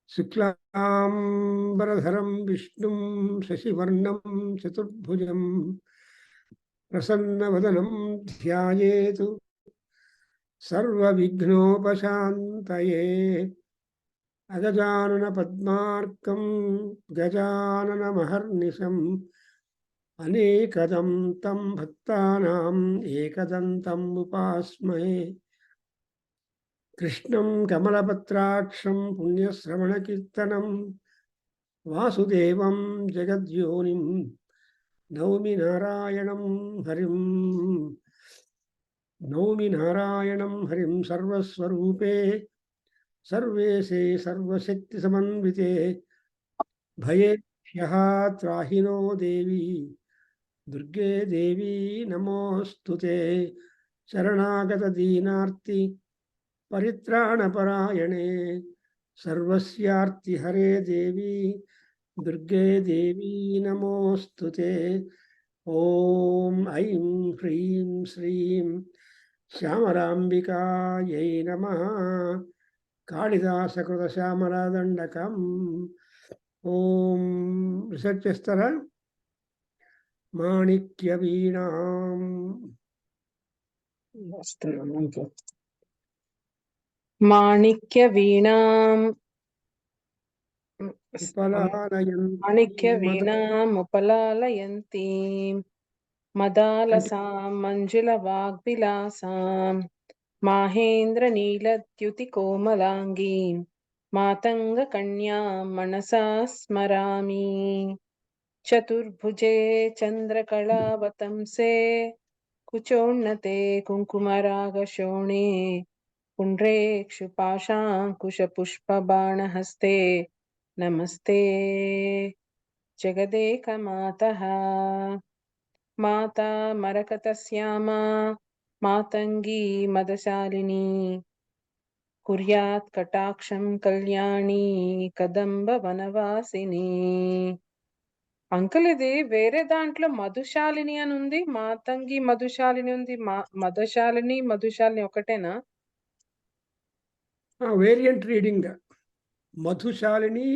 शुक्लांबरधरं विष्णुं शशिवर्णं चतुर्भुजं प्रसन्नवदनं ध्यायेत् सर्वविघ्नोपशान्तये। अगजाननपद्मार्कं गजाननमहर्निशम् अनेकदं तं भक्तानाम् एकदन्तम् उपास्महे। कृष्णं कमलपत्राक्षं पुण्यश्रवणकीर्तनं वासुदेवं जगद्योनिं नौमि नारायणं हरिं सर्वस्वरूपे सर्वेशे सर्वशक्तिसमन्विते भयेभ्यः त्राहिनो देवी दुर्गे देवी नमोऽस्तुते। शरणागतदीनार्ति परित्राणपरायणे सर्वस्यार्तिहरे देवी दुर्गे देवी नमोऽस्तुते। ॐ ऐं ह्रीं श्रीं श्यामलाम्बिकायै नमः। कालिदासकृतश्यामलादण्डकम्। ॐ రిసర్చ్ చేస్తారా? మాణిక్యవీణాం మాణిక్యవీణాం ఉపలాలయంతీం మదాలసాం మంజులవాగ్విలాసాం మాహేంద్రనీలద్యుతికోమలాంగీం మాతంగకన్యాం మనసా స్మరామి. చతుర్భుజే చంద్రకళావతంసే కుచోన్నతే కుంకుమరాగశోణే పుండ్రేక్షుపాశాంకుశపుష్పబాణహస్తే నమస్తే జగదేకమాతః. మాతా మరకతశ్యామా మాతంగీ మదశాలిని కుర్యాత్ కటాక్షం కళ్యాణి కదంబ వనవాసిని. అంకుల్, ఇది వేరే దాంట్లో మధుశాలిని అని ఉంది, మాతంగి మధుశాలిని ఉంది. మధుశాలిని ఒకటేనా? Variant reading. మధుశాలిని,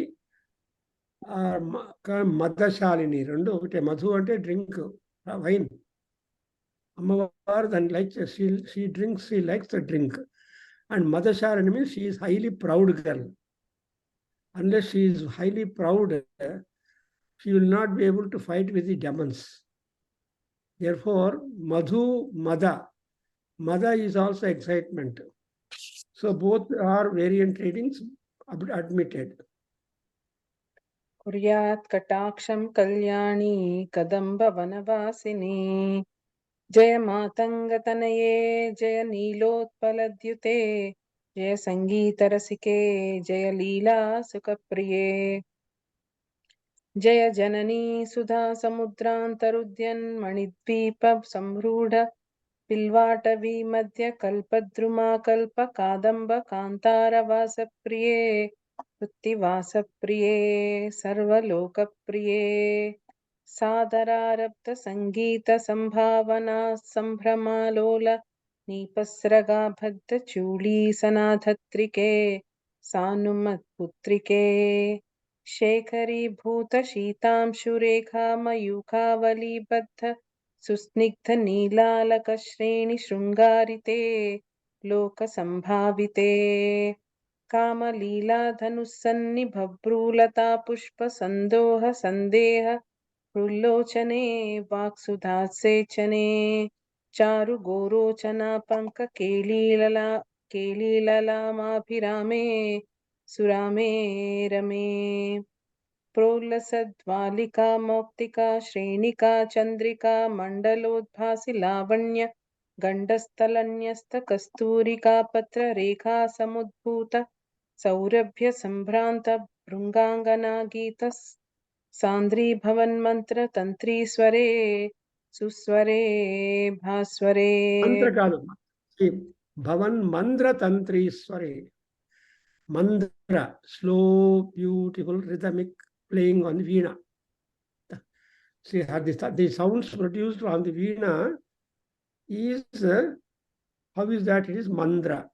మదశాలిని రెండు ఒకటే. మధు అంటే డ్రింక్, వైన్. అమ్మవారు దాన్ని like she drinks, she likes the drink. And మదశాలిని means she is highly proud girl. Unless she is highly proud, she will not be able to fight with the demons. Therefore, Madhu, Mada is also excitement. So both are variant readings admitted. కుర్యాత్ కటాక్షం కళ్యాణి కదంబ వనవాసిని. జయ మాతంగతనయే జయ నీలోత్పలద్యుతే జయ సంగీతరసికే జయ లీలా సుఖప్రియే. జయ జననీ సుధా సముద్రాంతరుద్యన్ మణిద్వీప సంరూఢ పిల్వాటవీ మధ్య కల్పద్రుమా కల్ప కాదంబ కాంతారవాసప్రియే వృత్తివాసప్రియే సర్వలోకప్రియే. సాదరారబ్ధ సంగీత సంభావనా సంభ్రమాలోల నీపస్రగాబద్ధ చూళీ సనాధత్రికే సానుమత్పుత్రికే. శేఖరీభూత శీతాంశురేఖా మయూఖావలీబద్ధ సుస్నిగ్ధ నీలాలక శ్రేణి శృంగారితే లోక సంభావితే. కామలీలాధనుస్సన్ని భభ్రూలతా పుష్ప సందోహ సందేహ హృల్లోచనే వాక్సుధాసేచనే చారు గోరోచనా పంక కేలీలలామాభిరామే సురామే రమే. ప్రోల్లసద్వాలికా మౌక్తికా శ్రేణికా చంద్రికా మండలోద్భాసి లావణ్య గండస్థలన్యస్త కస్తూరికా పత్ర రేఖా సముద్భూత సౌరభ్య సంభ్రాంత భృంగాంగనా గీత సాంద్రీ భవన్మంత్ర తంత్రీస్వరే సుస్వరే భాస్వరే. మంత్ర కాదు, Bhavan మంద్ర తంత్రీస్వరే. Mandra, slow, beautiful, rhythmic playing on the veena. See, the sounds produced on the veena is How is that? It is mandra.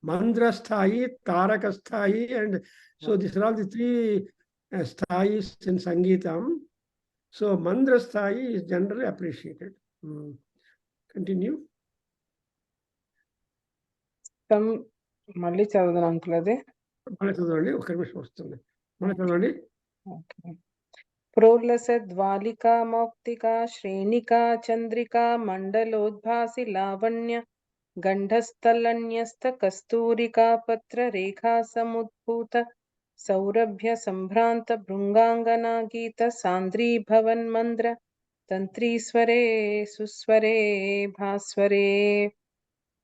Mandra sthai, taraka sthai, and so these are all the three sthais in Sangeetam. So mandra sthai is generally appreciated. Continue. మళ్ళీ చదువుదాం uncle అది. మళ్ళీ చదవండి, ఒక నిమిషం వస్తుంది. మళ్ళీ చదవండి. ప్రోల్లసద్వాలికా మౌక్తికా శ్రేణికా చంద్రికా మండలోద్భాసి లావణ్య గంఢస్థలన్యస్త కస్తూరికా పత్ర రేఖా సముద్భూత సౌరభ్య సంభ్రాంత భృంగాంగనా గీత సాంద్రీ భవన్మంద్ర తంత్రీస్వరే సుస్వరే భాస్వరే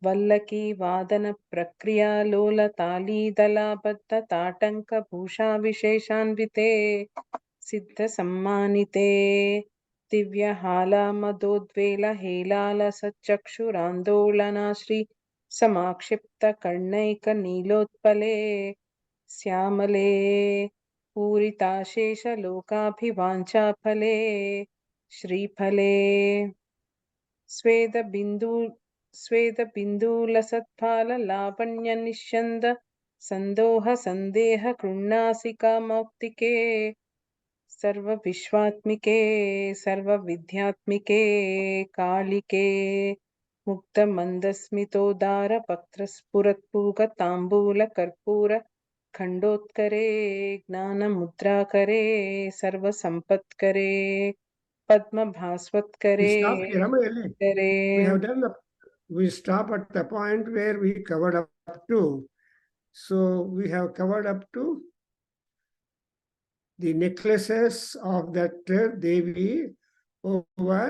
వల్లకీ వాదన ప్రక్రియాలోల తాళీదలాబద్ధ తాటంక భూషా విశేషాన్వితే సిద్ధ సమ్మానితే దివ్యహాలామదోద్వేల హేలాల సచక్షురాందోళనాశ్రీ సమాక్షిప్త కర్ణైక నీలోత్పలే శ్యామలే పూరితాశేష లోకాభివాంఛాఫలే శ్రీఫలే స్వేద బిందూల లావణ్య నిశ్యంద సందోహ సందేహ కృణాసికా మౌక్తికే సర్వ విశ్వాత్మికే సర్వ విద్యాత్మికే కాళికే ముక్త మందస్మితోదార వక్త్రస్ఫురత్పూగ తాంబూల కర్పూర ఖండోత్కరే జ్ఞాన ముద్రాకరే సర్వ సంపత్కరే Padma భాస్వత్కరే. We stop at the point where we covered up to. So we have covered up to the necklaces of that Devi over,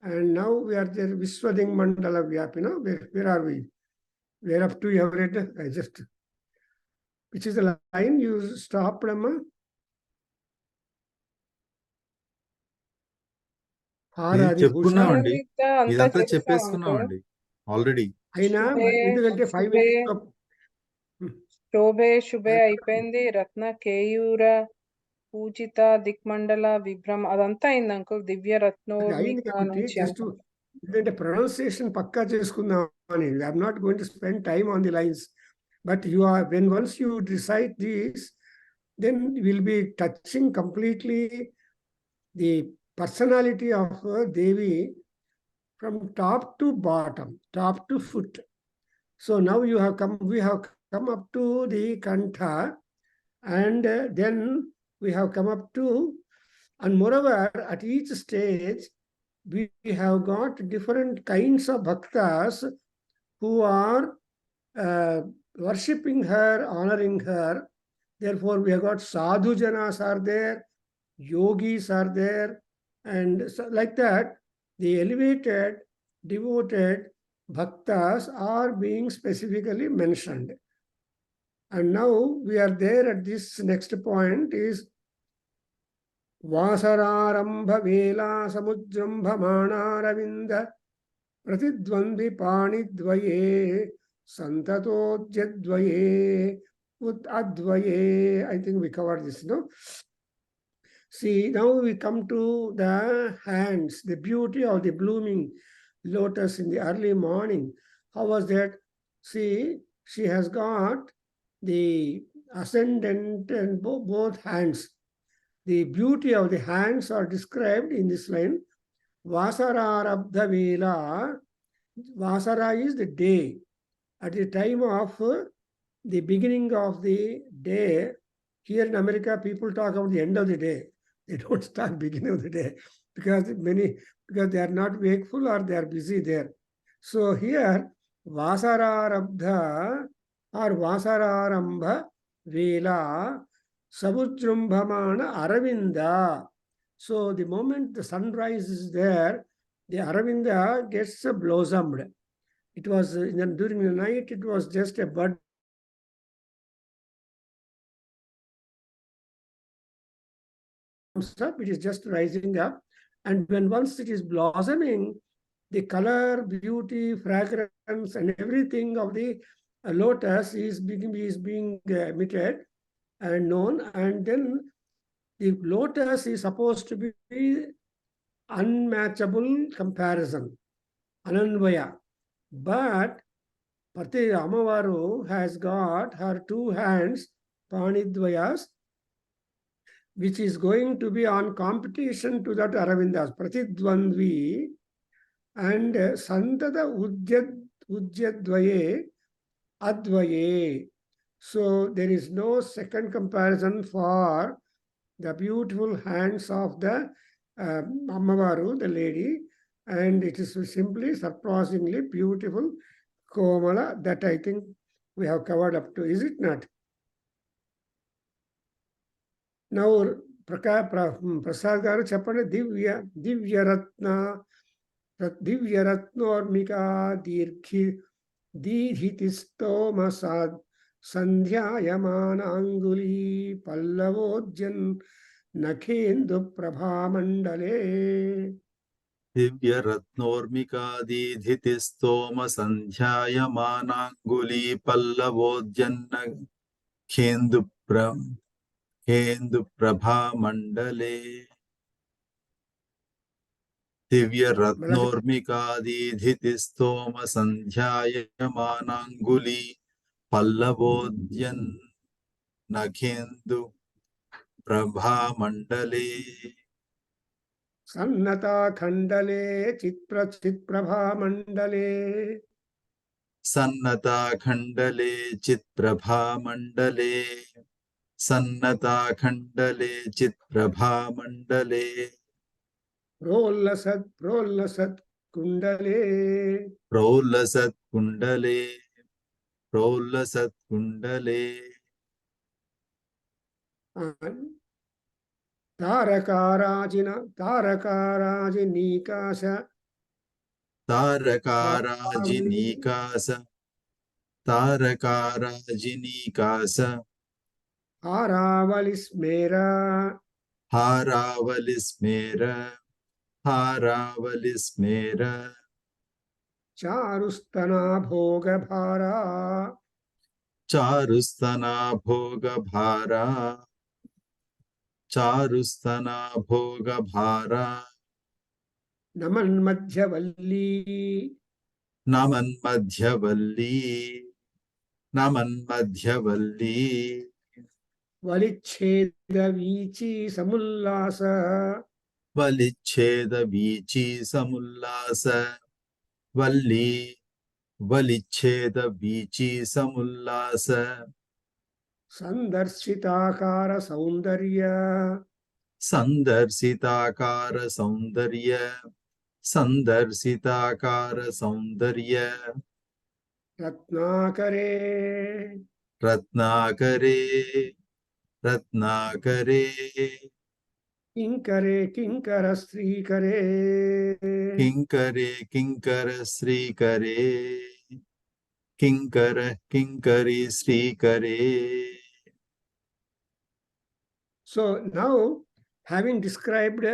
and now we are there Viswading Mandala Vyapina. Where are we? Where up to you have read? Which is the line you stopped, Amma? చెప్పుకున్నామండి, ఇదంతా చెప్పేసుకున్నామండి already. అయినా ఎందుకంటే 5 minutes శోభే శుభే అయిపోయింది. రత్న కేయూర పూజిత దిక్మండల విభ్రమ అదంతా అయింది uncle. దివ్య రత్నోర్మిక నుంచి ఎందుకంటే pronunciation పక్కా చేసుకుందాం అని. I'm not going to spend time on the lines, but you are once you decide this, then will be touching completely the personality of Devi from top to bottom, top to foot. So now we have come up to the Kantha, and then we have come up to, and moreover, at each stage, we have got different kinds of bhaktas who are worshipping her, honoring her. Therefore, we have got sadhu janas are there, yogis are there, and so like that, the elevated, devoted bhaktas are being specifically mentioned. And now we are there at this next point is Vasararambha Vela Samujrambhamana Pratidvandvi Panidvaye Santatodjadvaye Advaye. I think we covered this, no? See, now we come to the hands, the beauty of the blooming lotus in the early morning. How was that? See, she has got the ascendant and both hands. The beauty of the hands are described in this line. Vasararabdha Vela. Vasara is the day. At the time of the beginning of the day, here in America, people talk about the end of the day. They don't start beginning of the day because they are not wakeful or they are busy there. So here, Vasararabdha or Vasararambha Vela Sabujrumbhamana Aravinda. So the moment the sunrise is there, the Aravinda gets blossomed. It was during the night, it was just a bud. Up, it is just rising up, and when once it is blossoming, the color, beauty, fragrance, and everything of the lotus is being emitted and known, and then the lotus is supposed to be unmatchable comparison, ananvaya. But Pati Amavaru has got her two hands, Panidvayas, which is going to be on competition to that Aravindas, Pratidvandvi and Santata Ujjadvaye Advaye. So there is no second comparison for the beautiful hands of the Ammavaru, the lady, and it is simply surprisingly beautiful Komala that I think we have covered up to, is it not? Now, Prasad garu cheppandi Divyaratnormika Dirhitistoma Sandhyayamana Anguli Pallavojjan Nakhendu Prabhamandale. Divyaratnormikadidhitistoma sandhyayamananguli pallavojjanna khendu prabhamandale. Divyaratnormikadidhitistoma sandhyayamananguli pallavojjanna khendu prabhamandale. Sannata Khandale Chitprabha Mandale. Sannata Khandale Chitprabha Mandale. Sannata Khandale Chitprabha Mandale. Prollasat Kundale. Prollasat Kundale. Prollasat Kundale. Tarakaarajinikasa. Tarakaarajinikasa. Tarakaarajinikasa. Haravalismera. Haravalismera. Haravalismera. Charustana Bhogabhara. Charustana Bhogabhara. Charustana Bhogabhara. Naman Madhyavalli. Naman Madhyavalli. Naman Madhyavalli. Valicheda Vichi Samullasa. Valicheda Vichi Samullasa. Valicheda Vichi Samullasa. Sandarsitakara Saundarya. Sandarsitakara Saundarya. Sandarsitakara Saundarya. Ratnakare. Ratnakare. Ratnakare. Kinkare Kinkara Srikare. Kinkare Kinkara Srikare. Kinkara Kinkari Srikare. So now, having described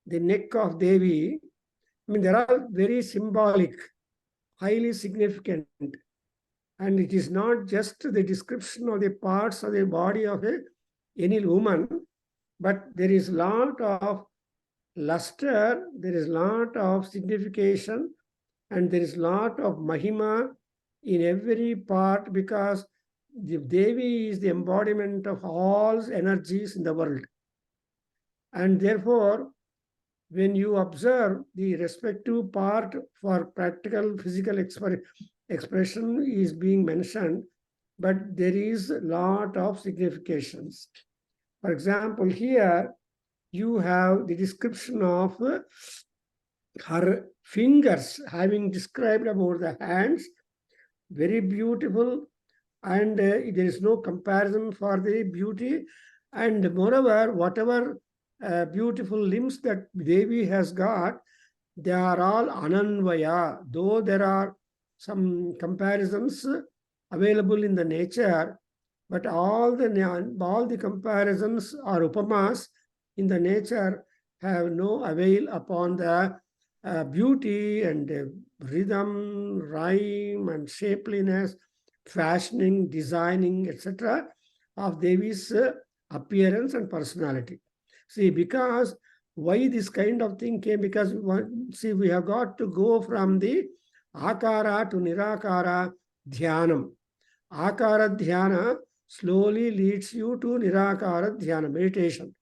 the neck of Devi, I mean, they are all very symbolic, highly significant. And it is not just the description of the parts of the body of any woman, but there is a lot of luster, there is a lot of signification, and there is a lot of mahima in every part, because the Devi is the embodiment of all energies in the world. And therefore, when you observe the respective part for practical physical expression is being mentioned, but there is a lot of significations. For example, here you have the description of her fingers, having described about the hands, very beautiful, and there is no comparison for the beauty. And moreover, whatever beautiful limbs that Devi has got, they are all ananvaya, though there are some comparisons available in the nature, but all the comparisons or upamas in the nature have no avail upon the beauty and rhythm, rhyme, and shapeliness, fashioning, designing, etc. of Devi's appearance and personality. See, because why this kind of thing came? Because see, we have got to go from the Akara to Nirakara Dhyanam. Akara Dhyana slowly leads you to Nirakara Dhyana, meditation.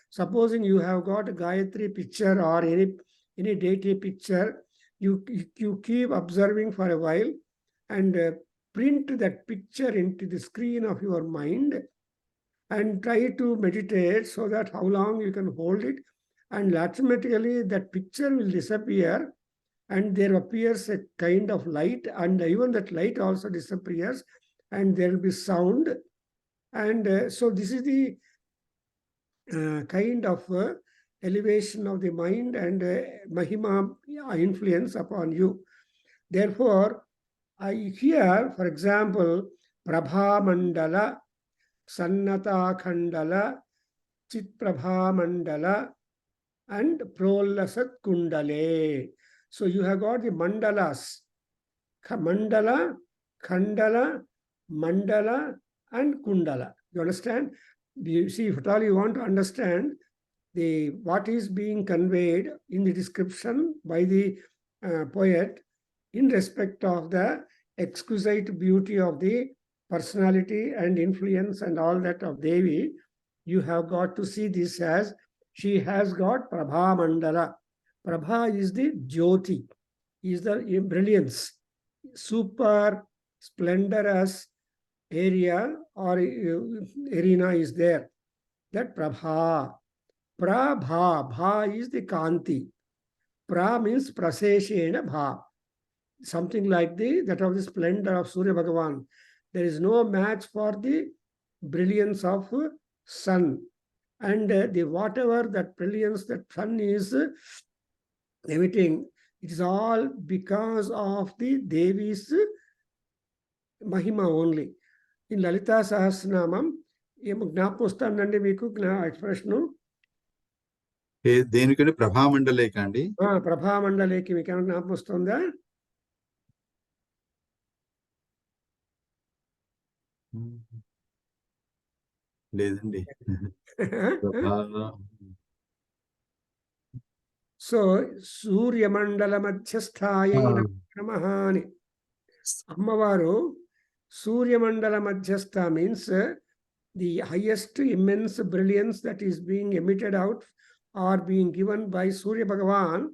Supposing you have got a Gayatri picture or any deity picture, you keep observing for a while and print that picture into the screen of your mind and try to meditate so that how long you can hold it, and automatically that picture will disappear and there appears a kind of light, and even that light also disappears and there will be sound. And so this is the kind of elevation of the mind and Mahima influence upon you. Therefore, here, for example, Prabha Mandala, Sannata Khandala, Chit Prabha Mandala, and Prolasat Kundale. So you have got the mandalas, Mandala, Khandala, Mandala, and Kundala. You understand? You see, if at all you want to understand what is being conveyed in the description by the poet in respect of the exquisite beauty of the personality and influence and all that of Devi, you have got to see this as she has got Prabha Mandala. Prabha is the Jyoti, is the brilliance, super splendorous area or arena is there. That Prabha. Prabha. Bha is the Kanti. Pra means Praseshena Bha. Something like that of the splendor of Surya Bhagavan. There is no match for the brilliance of sun. And the whatever that brilliance that sun is emitting, it is all because of the Devi's Mahima only. In Lalita Sahasranamam, జ్ఞాపకం వస్తుందండి మీకు expression? దేనికంటే ప్రభామండలేక అండి? ప్రభామండలేకి మీకు ఏమైనా జ్ఞాపకం వస్తుందా? లేదండి. సో సూర్యమండల మధ్యస్థాయై నమః అని అమ్మవారు సూర్యమండల మధ్యస్థ means the highest immense brilliance that is being emitted out or being given by Surya Bhagavan,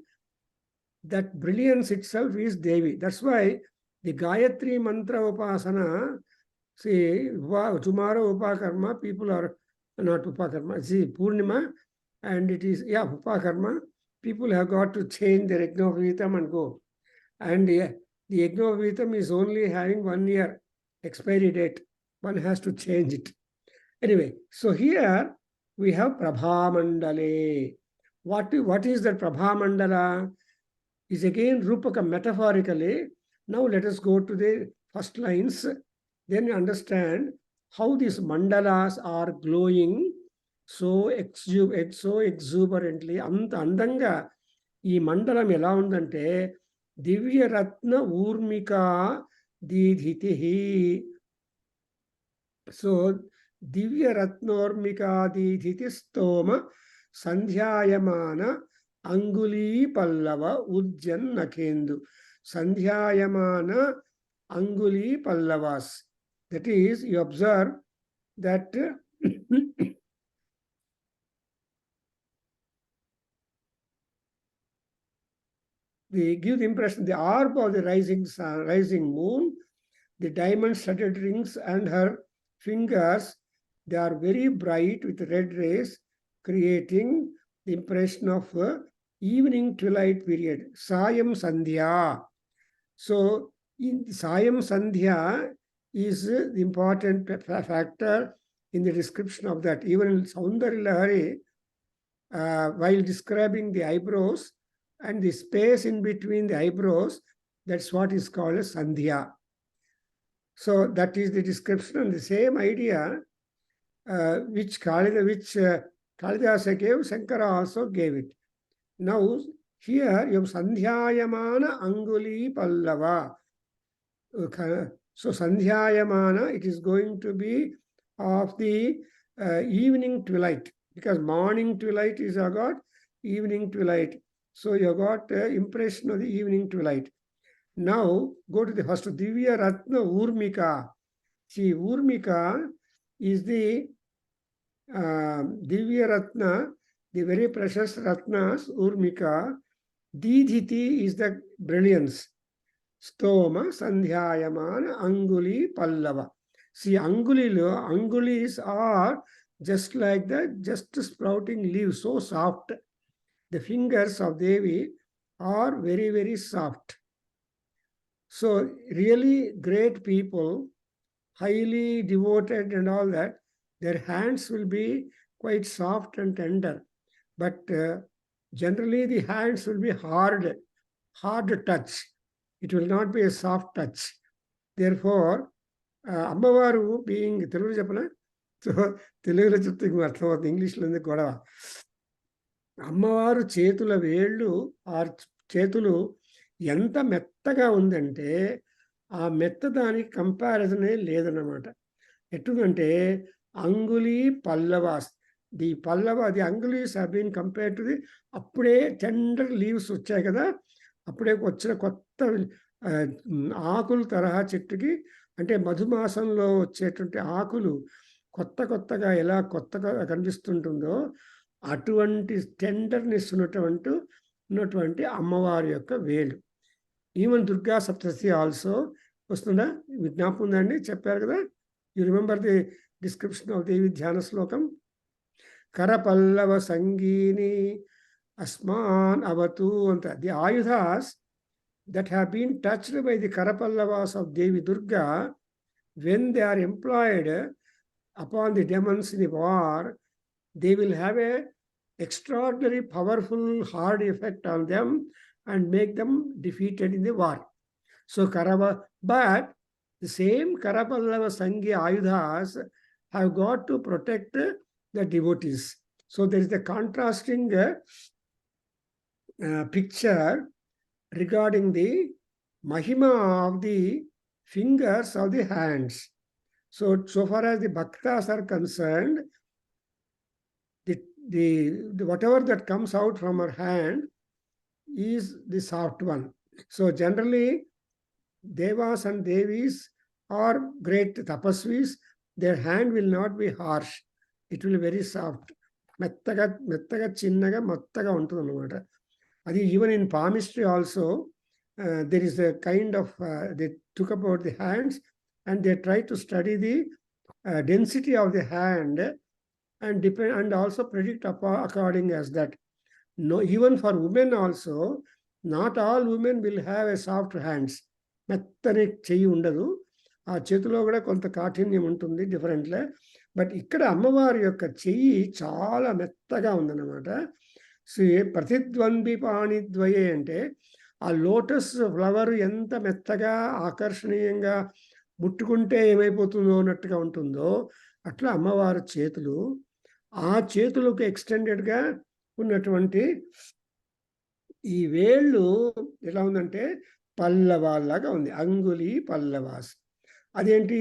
that brilliance itself is Devi. That's why the Gayatri Mantra Upasana, see, tomorrow Upakarma, people are not Upakarma, see, Purnima, and it is, Upakarma, people have got to change their Yajnavitam and go. And the Yajnavitam is only having 1 year expiry date. One has to change it. Anyway, so here we have Prabha Mandale. What is that Prabha Mandala? Is again Rupaka metaphorically. Now let us go to the first lines. Then you understand how these mandalas are glowing so exuberantly. Anta andanga ee mandalam ela undante Divya Ratna Urmika Didhitihi. So Divya Ratnormika Didhitistoma Sandhyayamana Anguli Pallava Ujjan Nakendu. Sandhyayamana Anguli Pallavas. That is, you observe that they give the impression, the orb of the rising sun, rising moon, the diamond-studded rings and her fingers, they are very bright with red rays, creating the impression of evening twilight period. Sayam Sandhya. So, in Sayam Sandhya is the important factor in the description of that. Even in Saundari Lahari, while describing the eyebrows and the space in between the eyebrows, that's what is called as Sandhya. So that is the description, and the same idea which Kalidasa gave, Shankara also gave it. Now here you have Sandhyayamana Anguli Pallava. So Sandhyayamana, it is going to be of the evening twilight, because morning twilight is got evening twilight. So you got impression of the evening twilight. Now go to the first Divya Ratna Urmika. See, Urmika is the Divya Ratna, the very precious Ratnas, Urmika. Didhiti is the brilliance. Stoma, Sandhyayamana, Anguli, Pallava. See, Angulis are just like the just sprouting leaves, so soft. The fingers of Devi are very, very soft. So really great people, highly devoted and all that, their hands will be quite soft and tender. But generally the hands will be hard touch. It will not be a soft touch. Therefore, Ammavaru being Telugu Japana, so Telugu చెప్తే అర్థమవుతుంది, ఇంగ్లీష్లో ఎందుకు గొడవ. అమ్మవారు చేతుల వేళ్ళు ఆ చేతులు ఎంత మెత్తగా ఉందంటే ఆ మెత్త దానికి కంపారిజనే లేదన్నమాట. ఎటుందంటే అంగుళీ పల్లవాస్, ది అంగుళీస్ have been compare to the అప్పుడే టెండర్ లీవ్స్ వచ్చాయి కదా, అప్పుడే వచ్చిన కొత్త ఆకులు తరహా చెట్టుకి, అంటే మధుమాసంలో వచ్చేటువంటి ఆకులు కొత్తగా ఎలా కొత్తగా కనిపిస్తుంటుందో అటువంటి టెండర్నెస్ ఉన్నటువంటి అమ్మవారి యొక్క వేలు. ఈవెన్ దుర్గా సప్తశతి ఆల్సో వస్తుందా, జ్ఞాపకం ఉందండి, చెప్పారు కదా. You remember the description of Devi ధ్యాన శ్లోకం. కరపల్లవ సంగీని అస్మాన్ అవతు అంత. ది ఆయుధాస్ that have been touched by the Karapallavas of Devi Durga, when they are employed upon the demons in the war, they will have a extraordinary powerful hard effect on them and make them defeated in the war. So but the same Karapallava Sanghi Ayudhas have got to protect the devotees. So there is a contrasting picture regarding the mahima of the fingers of the hands. So far as the bhaktas are concerned, the whatever that comes out from her hand is the soft one. So generally, devas and devis are great tapasvis. Their hand will not be harsh. It will be very soft. మెత్తగా చిన్నగా మొత్తగా ఉంటుంది అన్నమాట. అది even in palmistry also, there is a kind of, they took about the hands and they try to study the density of the hand and also predict according as that. No, even for women also, not all women will have a soft hands. మెత్తని చెయ్యి ఉండదు, ఆ చేతిలో కూడా కొంత కాఠిన్యం ఉంటుంది డిఫరెంట్లే. But ఇక్కడ అమ్మవారి యొక్క చెయ్యి చాలా మెత్తగా ఉందన్నమాట. సో ప్రతిద్వంద్వి పాణిద్వయే అంటే ఆ లోటస్ ఫ్లవర్ ఎంత మెత్తగా ఆకర్షణీయంగా ముట్టుకుంటే ఏమైపోతుందో అన్నట్టుగా ఉంటుందో, అట్లా అమ్మవారి చేతులు, ఆ చేతులకు ఎక్స్టెండెడ్గా ఉన్నటువంటి ఈ వేళ్ళు ఎలా ఉందంటే పల్లవాల్లాగా ఉంది. అంగుళి పల్లవాస్. అదేంటి,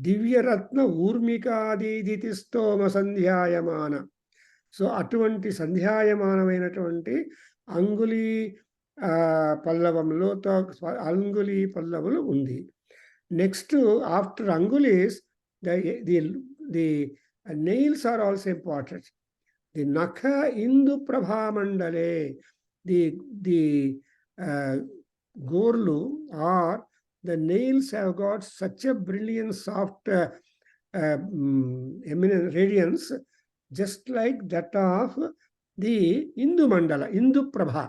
దివ్యరత్న ఊర్మికాదితి స్తోమ సంధ్యాయమాన. సో అటువంటి సంధ్యాయమానమైనటువంటి అంగుళి పల్లవములో అంగుళి పల్లవులు ఉంది. నెక్స్ట్ ఆఫ్టర్ అంగుళీస్ the nails are also important. The నఖ ఇందు ప్రభామండలే, ది గోర్లు are the nails have got such a brilliant soft eminent radiance, just like that of the Indu Mandala, Indu Prabha.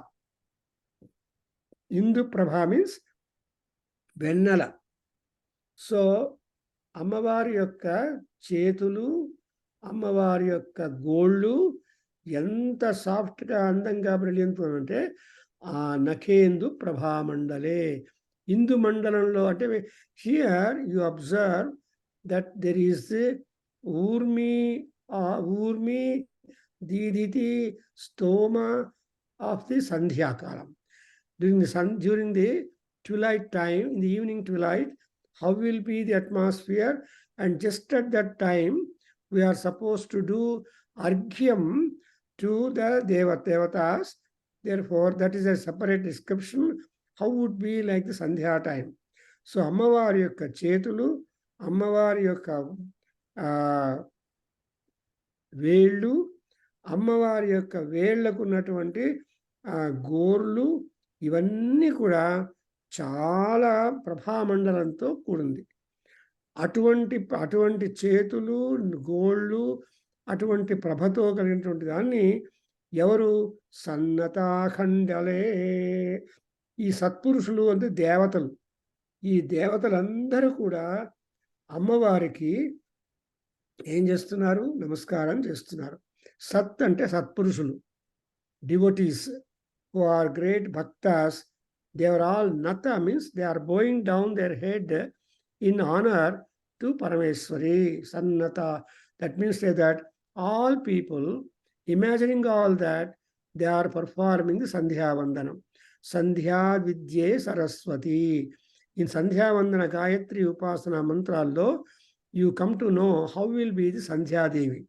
Indu Prabha means Vennala. So అమ్మవారి యొక్క చేతులు, అమ్మవారి యొక్క గోళ్ళు ఎంత సాఫ్ట్గా అందంగా బ్రిలియంట్ అంటే ఆ నఖేందు ప్రభామండలే, ఇందు మండలంలో. అంటే here you observe that there is ఊర్మి దీదితి స్తోమ ఆఫ్ ది సంధ్యాకాలం. During the twilight time, in the evening twilight, how will be the atmosphere? And just at that time, we are supposed to do arghyam to the devatas. Therefore, that is a separate description how would be like the Sandhya time. So అమ్మవారి యొక్క చేతులు, అమ్మవారి యొక్క వేళ్ళు, అమ్మవారి యొక్క వేళ్లకు ఉన్నటువంటి గోర్లు, ఇవన్నీ కూడా చాలా ప్రభామండలంతో కూడింది. అటువంటి చేతులు, గోళ్ళు, అటువంటి ప్రభతో కలిగినటువంటి దాన్ని ఎవరు? సన్నతాఖండలే. ఈ సత్పురుషులు అంటే దేవతలు. ఈ దేవతలందరూ కూడా అమ్మవారికి ఏం చేస్తున్నారు? నమస్కారం చేస్తున్నారు. సత్ అంటే సత్పురుషులు, devotees who are great bhaktas. They are all nata, means they are bowing down their head in honor to Parameswari. Sannata, that means that all people, imagining all that, they are performing the Sandhya Vandanam. Sandhya Vidye Saraswati. In Sandhya Vandana Gayatri Upasana mantrallo, you come to know how will be the Sandhya Devi.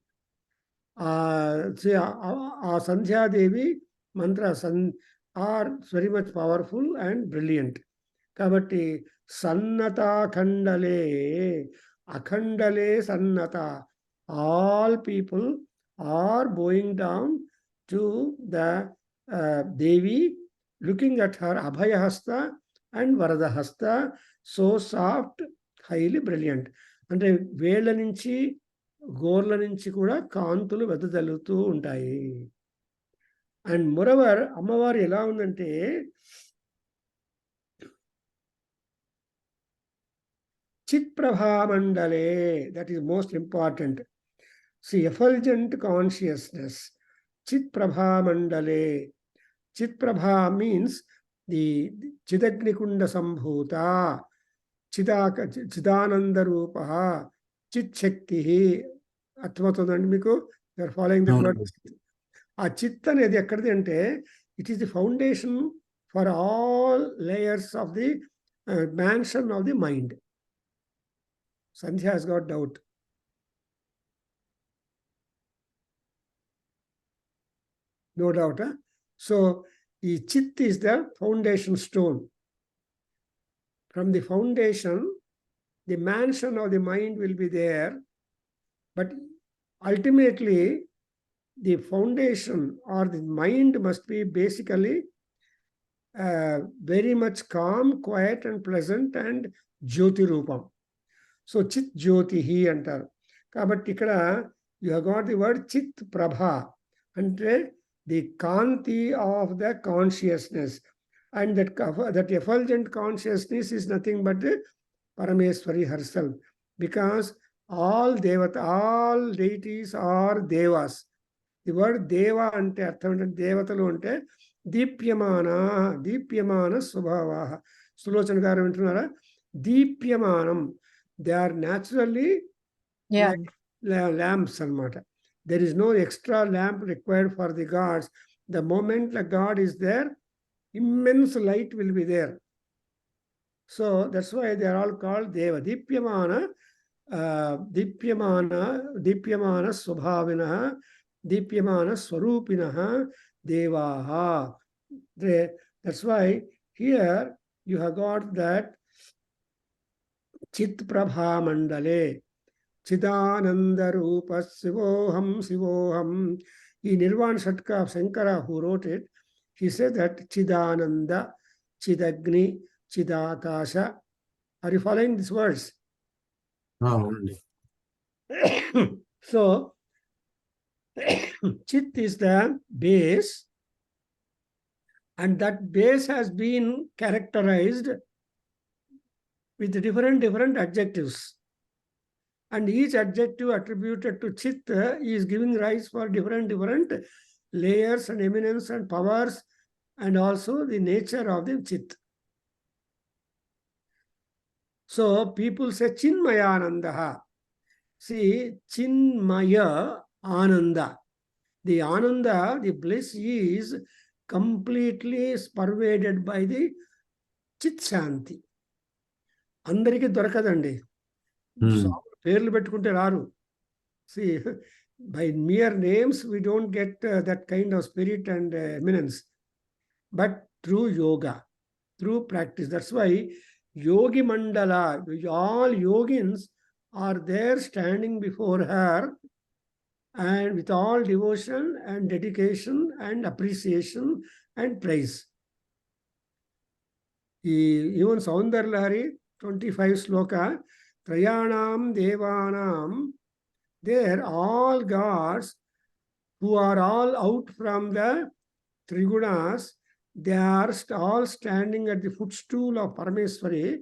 Sandhya Devi mantras are very much powerful and brilliant. Kabatti Sannata Khandale, Akhandale Sannata. All people are bowing down to the Devi, looking at her Abhaya Hasta and Varada Hasta, so soft, highly brilliant. అంటే వేళ్ల నుంచి గోర్ల నుంచి కూడా కాంతులు వెదజల్లుతూ ఉంటాయి. And మొరవర్ అమ్మవారు ఎలా ఉందంటే చిత్ ప్రభామండలే, that is most important. See effulgent consciousness, చిత్ ప్రభామండలే. చిత్ ప్రభా మీన్స్ ది చిదగ్నికుండ సంభూత, చిదానంద రూప, చిత్ శక్తి. అర్థమవుతుందండి మీకు? You're following the word. ఆ చిత్ అనేది ఎక్కడిది అంటే it is the foundation for all layers of the mansion of the mind. Sandhya has got doubt. No doubt. So, the chit is the foundation stone. From the foundation, the mansion of the mind will be there. But ultimately, the foundation or the mind must be basically very much calm, quiet and pleasant and Jyoti Rupam. So Chit Jyotihi antaru. Kabatti ikkada you have got the word Chit Prabha, ante the Kanti of the consciousness, and that effulgent consciousness is nothing but the Parameswari herself, because all deities are devas. The word deva ante artham ante devatalu ante దీప్యమాన స్వభావాః. సులోచన గారు వింటున్నారా? దీప్యమానం. They are naturally lamps anamata. There is no extra lamp required for the gods. The moment the god is there, immense light will be there. So that's why they are all called Deva. Dipyamana Swabhavinah, Dipyamana Swarupinah, Devaha. That's why here you have got that Chit Prabha Mandale, Chidananda Rupa Sivoham Sivoham. In Nirvana Shatka of Shankara, who wrote it, he said that Chidananda, Chidagni, Chidakasha. Are you following these words? only. So, Chit is the base, and that base has been characterized with different adjectives, and each adjective attributed to Chit is giving rise for different layers and eminence and powers, and also the nature of the Chit. So people say Chinmayanandaha. See, Chinmaya Ananda. The Ananda, the bliss is completely pervaded by the Chit Shanti. అందరికీ దొరకదండి. పేర్లు పెట్టుకుంటే రారు. See, by mere names we don't get that kind of spirit and eminence, but through yoga. through practice. That's why Yogi Mandala, all yogins are there standing before her, and with all devotion and dedication and appreciation and praise. Even Saundarlahari 25 sloka, Trayanam Devanam, there all gods who are all out from the Trigunas, they are all standing at the footstool of Parameswari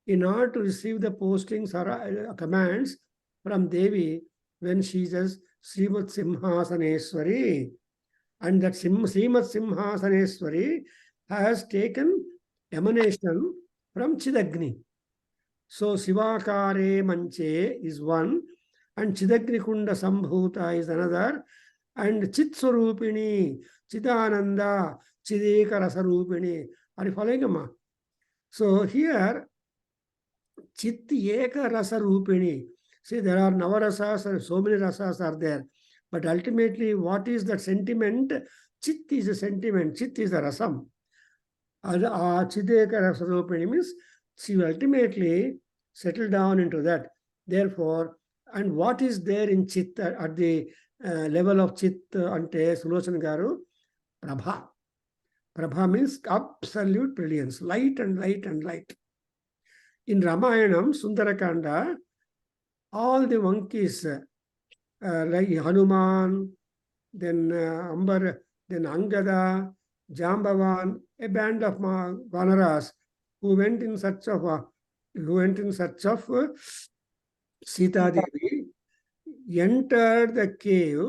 in order to receive the postings or commands from Devi when she says Srimad Simhasaneswari. And that Srimad Simhasaneswari has taken emanation from Chidagni. So Sivakare Manche is one, and Chidagni Kunda Sambhuta is another, and Chit Swarupini, Chidananda, Chideka Rasarupini. Are you following, Amma? So here, Chit Eka Rasarupini. See, there are Navarasas and so many rasas are there. But ultimately, what is that sentiment? Chit is a sentiment, Chit is a rasam. Chideka Rasarupini means she will ultimately settle down into that. Therefore, and what is there in Chit at the level of Chit ante Sulochana Garu? Prabha. Prabha means absolute brilliance, light and light and light. In Ramayanam, Sundarakanda, all the monkeys like Hanuman, then Ambar, then Angada, Jambavan, a band of Vanaras who went in search of Sita Devi, entered the cave,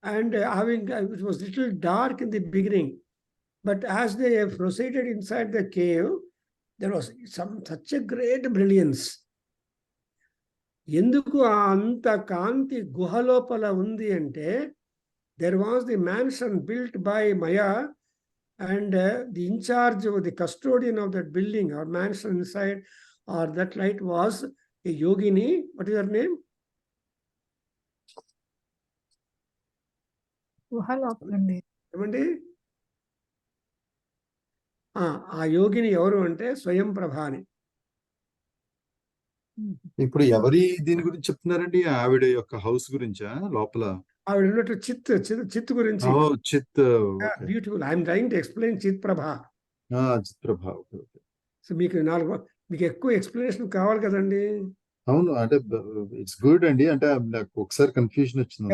and it was little dark in the beginning, but as they proceeded inside the cave, there was such a great brilliance. Enduku anta kanti guhalopala undi ante, there was the mansion built by Maya, and the in charge of the custodian of that building or mansion inside or that light was a yogini. What is her name? ఆ యోగిని ఎవరు అంటే స్వయం ప్రభాని. ఇప్పుడు ఎవరి దీని గురించి చెప్తున్నారండి? ఆవిడ యొక్క హౌస్ గురించా లోపల? ఆవిడ ఉన్నట్టు చిత్ గురించి. చిత్. Beautiful. I'm trying to explain చిత్ ప్రభా. చిత్ ప్రభా. సో మీకు ఎక్కువ ఎక్స్ప్లెనేషన్ కావాలి కదండి. అవును, అంటే ఇట్స్ గుడ్ అండి. అంటే నాకు ఒకసారి కన్ఫ్యూజన్ వచ్చింది.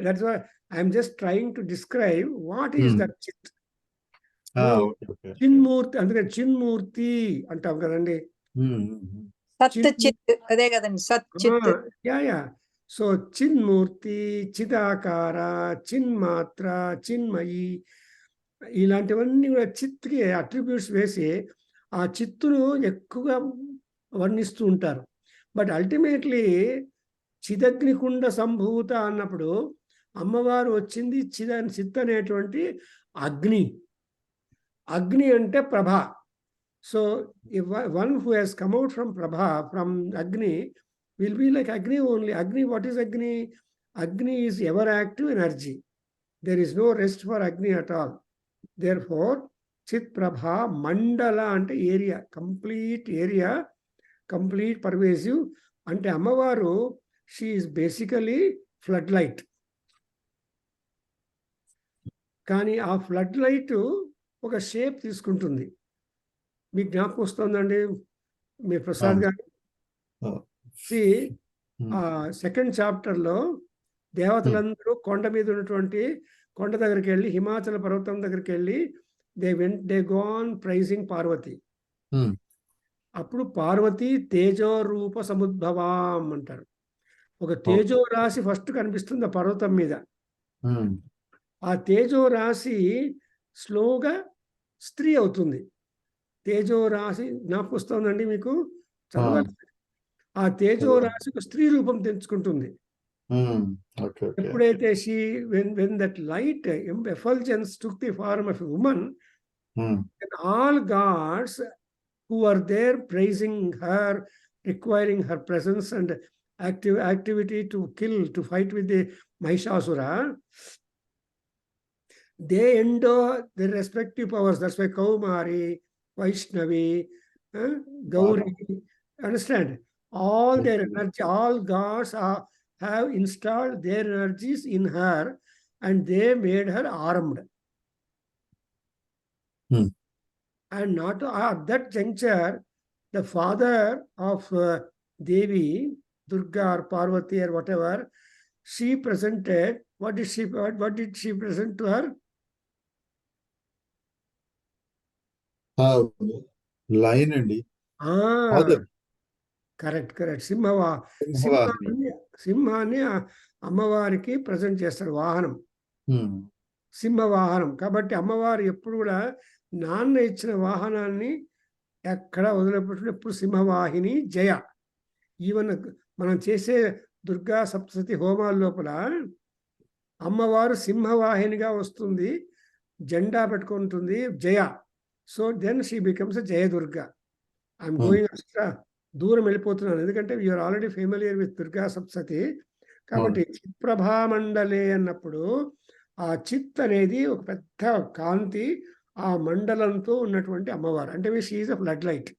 That's why I'm just trying to describe what is that చిత్. చిన్మూర్తి, అందుకని చిన్మూర్తి అంటాం కదండి. అదే కదండి సచ్చిత్. సో చిన్మూర్తి, చిదాకార, చిన్మాత్ర, చిన్మయి, ఇలాంటివన్నీ కూడా చిత్కి అట్రిబ్యూట్స్ వేసి ఆ చిత్తును ఎక్కువగా వర్ణిస్తూ ఉంటారు. బట్ అల్టిమేట్లీ చిదగ్నికుండ సంభూత అన్నప్పుడు అమ్మవారు వచ్చింది చిత్ అనేటువంటి అగ్ని. అగ్ని అంటే ప్రభ. So one who has come out from ప్రభ, ఫ్రమ్ అగ్ని, will be like Agni only. Agni, what is Agni? Agni is ever active energy. There is no rest for Agni at all. Therefore, Chit Prabha Mandala ante area, complete pervasive. Ante Ammavaru, she is basically floodlight. Kani aa floodlight oka shape తీసుకుంటుంది. మీకు జ్ఞాపకం వస్తుందండి మీ ప్రసాద్ గారు? Second chapter లో దేవతలందరూ కొండ మీద ఉన్నటువంటి కొండ దగ్గరికి వెళ్ళి, హిమాచల పర్వతం దగ్గరికి వెళ్ళి దే గోన్ ప్రైజింగ్ పార్వతి. అప్పుడు పార్వతి తేజో రూప సముద్భవాం అంటారు. ఒక తేజో రాశి ఫస్ట్ కనిపిస్తుంది ఆ పర్వతం మీద. ఆ తేజో రాశి స్లోగా స్త్రీ అవుతుంది. తేజో రాశి జ్ఞాపకం వస్తుందండి మీకు? చదవాలి. ఆ తేజో రాశి ఒక స్త్రీ రూపం తెచ్చుకుంటుంది. ఎప్పుడైతే when that light effulgence took the form of a woman, and all gods who are there praising her, requiring her presence and activity to kill, to fight with the Mahishasura, they endow their respective powers. That's why Kaumari, Vaishnavi, Gauri. Understand? All their energy, all gods have installed their energies in her, and they made her armed. And not at that juncture, the father of Devi, Durga or Parvati or whatever, she presented. What did she present to her? Line అండి. Correct. సింహాన్ని అమ్మవారికి present చేస్తారు, వాహనం, సింహవాహనం. కాబట్టి అమ్మవారు ఎప్పుడు కూడా నాన్న ఇచ్చిన వాహనాన్ని ఎక్కడ వదిలిపెట్టిన ఎప్పుడు సింహవాహిని జయ. ఈవెన్ మనం చేసే దుర్గా సప్తశతి హోమాల లోపల అమ్మవారు సింహవాహినిగా వస్తుంది, జెండా పెట్టుకుంటుంది, Jaya. So then she becomes Jaya Durga. I'm going extra దూరం వెళ్ళిపోతున్నాను, ఎందుకంటే you're already familiar with Durga Saptashati. కాబట్టి చిత్ప్రభామండలే అన్నప్పుడు ఆ చిత్ అనేది ఒక పెద్ద కాంతి, ఆ మండలంతో ఉన్నటువంటి అమ్మవారు. అంటే she is a flood light.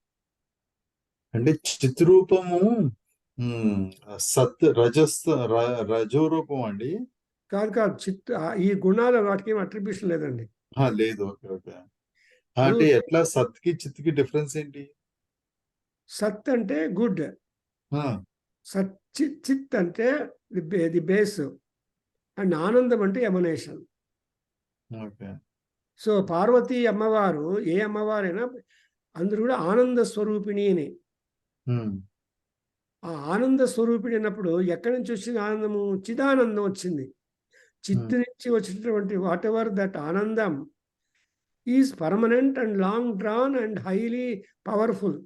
అంటే చిత్రూపము సత్ రజోరూపం అండి? కాదు. చిత్ ఈ గుణాలు వాటికి ఏం అట్రిబ్యూషన్ లేదండి. లేదు. ఓకే. అంటే ఎట్లా సత్కి చిత్కి డిఫరెన్స్ ఏంటి? సత్ అంటే గుడ్, చిత్ అంటే ది బేస్, అండ్ ఆనందం అంటే ఎమనేషన్. సో పార్వతీ అమ్మవారు, ఏ అమ్మవారైనా అందరూ కూడా ఆనంద స్వరూపిణి అని. ఆ ఆనంద స్వరూపిణి అన్నప్పుడు ఎక్కడి నుంచి వచ్చింది ఆనందము? చిదానందం వచ్చింది. చిత్తు నుంచి వచ్చినటువంటి వాట్ ఎవర్ దట్ ఆనందం is permanent and long drawn and highly powerful.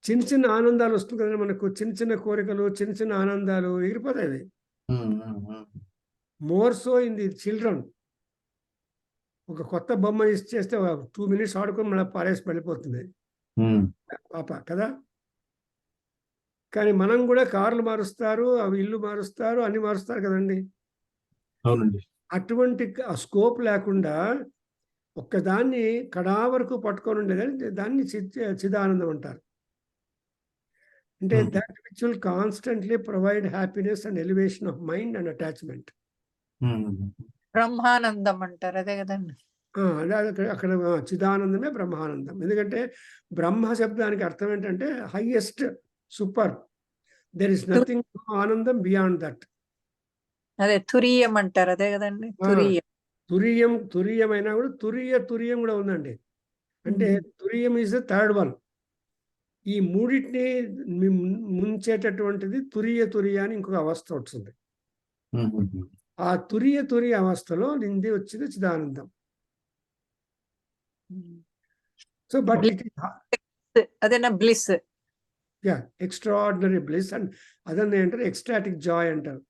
చిన్న ఆనందాలు వస్తుంది కదా మనకు, చిన్న కోరికలు, చిన్న ఆనందాలు ఎగిరిపోతాయి. More so in the children. ఒక కొత్త బొమ్మ ఇచ్చేస్తే 2 minutes ఆడుకొని మళ్ళీ పారేసి వెళ్ళిపోతుంది పాప కదా. కానీ మనం కూడా కార్లు మారుస్తారు, అవి ఇల్లు మారుస్తారు, అన్ని మారుస్తారు కదండి. అవునండి. అటువంటి స్కోప్ లేకుండా ఒక్కదాన్ని కడా వరకు పట్టుకొని ఉండేదని దాన్ని చిదానందం అంటారు. అంటే that which will constantly provide happiness and elevation of mind and attachment. Brahmanandam అంటారు, అదే కదండి. అక్కడ చిదానందమే బ్రహ్మానందం. ఎందుకంటే బ్రహ్మ శబ్దానికి అర్థం ఏంటంటే highest, super. There is nothing ఆనందం బియాండ్ దట్. అదే తురియం అంటారు, అదే కదండి. తురియం అయినా కూడా తురియం కూడా ఉందండి. అంటే తురియం ఈజ్ ద థర్డ్ వన్. ఈ మూడింటిని ముంచేటటువంటిది తురియ అని ఇంకొక అవస్థ వచ్చింది. ఆ తురియ అవస్థలో నింది వచ్చింది చిదానందం. సో బట్ అదేనా బ్లిస్? Extraordinary bliss. అండ్ అదన్నీ అంటారు ఎక్స్టాటిక్ జాయ్ అంటారు,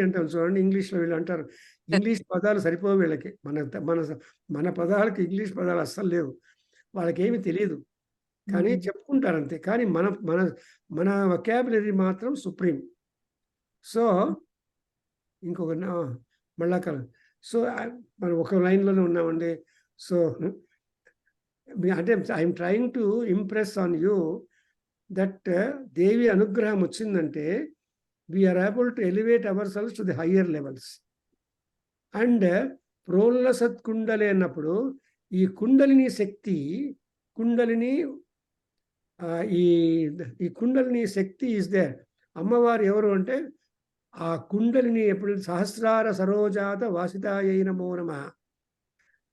అంటారు. చూడండి ఇంగ్లీష్ లో వీళ్ళు అంటారు. ఇంగ్లీష్ పదాలు సరిపోవు వీళ్ళకి. మన పదాలకి ఇంగ్లీష్ పదాలు అస్సలు లేవు, వాళ్ళకి ఏమి తెలియదు, కానీ చెప్పుకుంటారు అంతే. కానీ మన వొకాబులరీ మాత్రం సుప్రీం. సో ఇంకొక మళ్ళా సో మనం ఒక లైన్లోనే ఉన్నామండి. సో అంటే I'm trying to impress on you that Devi అనుగ్రహం వచ్చిందంటే we're able to elevate our cells to the higher levels. And ప్రోల్ల సత్కుండలి అన్నప్పుడు ఈ కుండలిని శక్తి, ఈ కుండలిని శక్తి ఈజ్ దేర్. అమ్మవారు ఎవరు అంటే ఆ కుండలిని ఎప్పుడు సహస్రార సరోజాత వాసితాయై నమో నమః.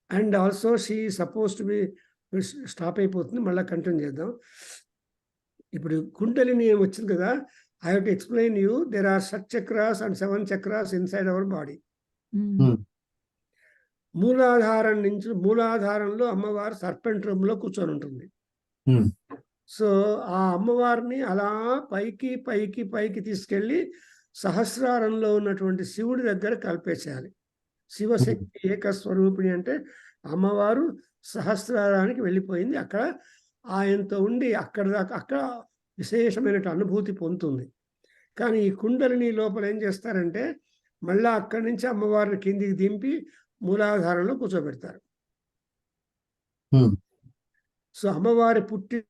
And also she suppose to be, stop అయిపోతుంది, మళ్ళీ కంటిన్యూ చేద్దాం. ఇప్పుడు కుండలిని వచ్చింది కదా, I have to explain you. There are షట్చక్రాస్ and 7 chakras inside our body. మూలాధారంలో అమ్మవారు సర్పెంట్ రూమ్ లో కూర్చొని ఉంటుంది. సో ఆ అమ్మవారిని అలా పైకి తీసుకెళ్ళి సహస్రారంలో ఉన్నటువంటి శివుడి దగ్గర కలిపేసేయాలి. శివశక్తి ఏకస్వరూపిణి అంటే అమ్మవారు సహస్రారానికి వెళ్ళిపోయింది. అక్కడ ఆయనతో ఉండి అక్కడ విశేషమైన అనుభూతి పొందుతుంది. కానీ ఈ కుండలిని లోపల ఏం చేస్తారంటే మళ్ళీ అక్కడి నుంచి అమ్మవారిని కిందికి దింపి మూలాధారంలో కూర్చోబెడతారు. Hmm. సో అమ్మవారి పుట్టిన